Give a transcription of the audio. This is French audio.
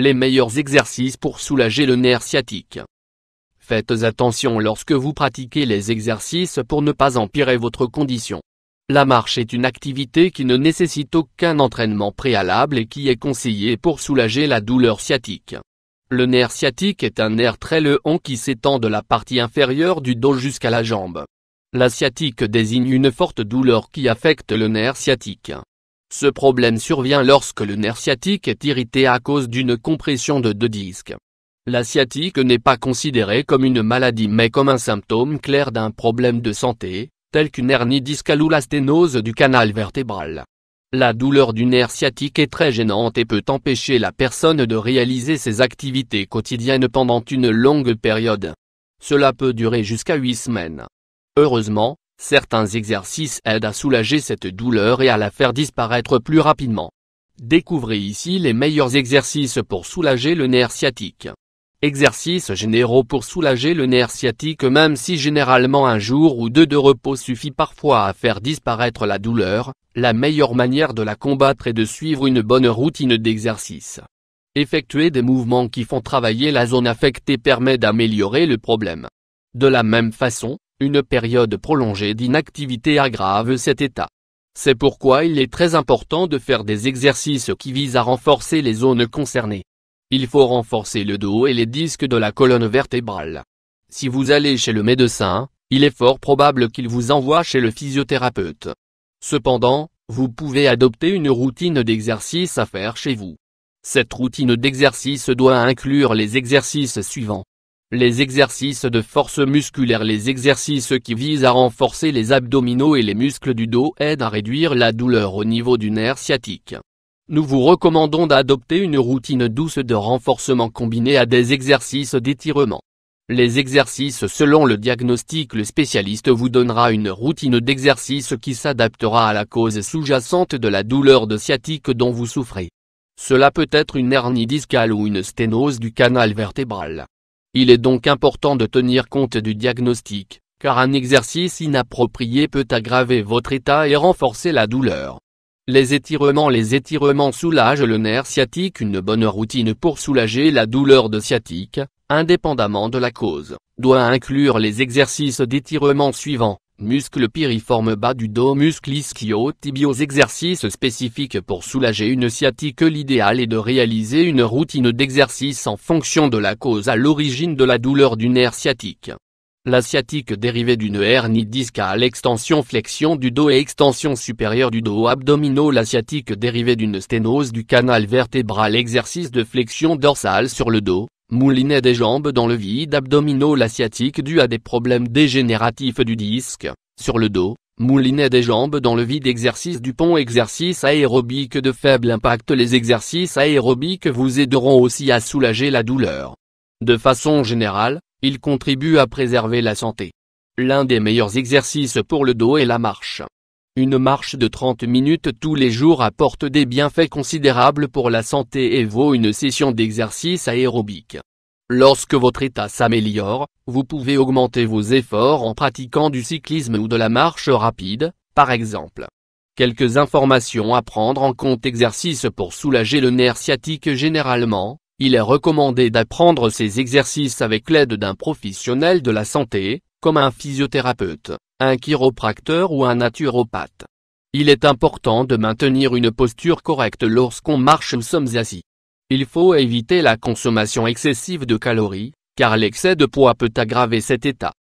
Les meilleurs exercices pour soulager le nerf sciatique. Faites attention lorsque vous pratiquez les exercices pour ne pas empirer votre condition. La marche est une activité qui ne nécessite aucun entraînement préalable et qui est conseillée pour soulager la douleur sciatique. Le nerf sciatique est un nerf très long qui s'étend de la partie inférieure du dos jusqu'à la jambe. La sciatique désigne une forte douleur qui affecte le nerf sciatique. Ce problème survient lorsque le nerf sciatique est irrité à cause d'une compression de deux disques. La sciatique n'est pas considérée comme une maladie mais comme un symptôme clair d'un problème de santé, tel qu'une hernie discale ou la sténose du canal vertébral. La douleur du nerf sciatique est très gênante et peut empêcher la personne de réaliser ses activités quotidiennes pendant une longue période. Cela peut durer jusqu'à 8 semaines. Heureusement, certains exercices aident à soulager cette douleur et à la faire disparaître plus rapidement. Découvrez ici les meilleurs exercices pour soulager le nerf sciatique. Exercices généraux pour soulager le nerf sciatique. Même si généralement un jour ou deux de repos suffit parfois à faire disparaître la douleur, la meilleure manière de la combattre est de suivre une bonne routine d'exercice. Effectuer des mouvements qui font travailler la zone affectée permet d'améliorer le problème. De la même façon, une période prolongée d'inactivité aggrave cet état. C'est pourquoi il est très important de faire des exercices qui visent à renforcer les zones concernées. Il faut renforcer le dos et les disques de la colonne vertébrale. Si vous allez chez le médecin, il est fort probable qu'il vous envoie chez le physiothérapeute. Cependant, vous pouvez adopter une routine d'exercice à faire chez vous. Cette routine d'exercice doit inclure les exercices suivants. Les exercices de force musculaire. Les exercices qui visent à renforcer les abdominaux et les muscles du dos aident à réduire la douleur au niveau du nerf sciatique. Nous vous recommandons d'adopter une routine douce de renforcement combinée à des exercices d'étirement. Les exercices. Selon le diagnostic, le spécialiste vous donnera une routine d'exercice qui s'adaptera à la cause sous-jacente de la douleur de sciatique dont vous souffrez. Cela peut être une hernie discale ou une sténose du canal vertébral. Il est donc important de tenir compte du diagnostic, car un exercice inapproprié peut aggraver votre état et renforcer la douleur. Les étirements. Les étirements soulagent le nerf sciatique. Une bonne routine pour soulager la douleur de sciatique, indépendamment de la cause, doit inclure les exercices d'étirement suivants. Muscles piriformes bas du dos. Muscles ischio-tibiaux. Exercices spécifiques pour soulager une sciatique. L'idéal est de réaliser une routine d'exercice en fonction de la cause à l'origine de la douleur du nerf sciatique. La sciatique dérivée d'une hernie discale. Extension flexion du dos et extension supérieure du dos. Abdominaux. La sciatique dérivée d'une sténose du canal vertébral. Exercice de flexion dorsale sur le dos. Moulinet des jambes dans le vide. Abdominaux. La sciatique due à des problèmes dégénératifs du disque, sur le dos. Moulinet des jambes dans le vide. Exercice du pont. Exercice aérobique de faible impact. Les exercices aérobiques vous aideront aussi à soulager la douleur. De façon générale, ils contribuent à préserver la santé. L'un des meilleurs exercices pour le dos est la marche. Une marche de 30 minutes tous les jours apporte des bienfaits considérables pour la santé et vaut une session d'exercice aérobique. Lorsque votre état s'améliore, vous pouvez augmenter vos efforts en pratiquant du cyclisme ou de la marche rapide, par exemple. Quelques informations à prendre en compte. Exercices pour soulager le nerf sciatique. Généralement, il est recommandé d'apprendre ces exercices avec l'aide d'un professionnel de la santé, comme un physiothérapeute, un chiropracteur ou un naturopathe. Il est important de maintenir une posture correcte lorsqu'on marche ou sommes assis. Il faut éviter la consommation excessive de calories, car l'excès de poids peut aggraver cet état.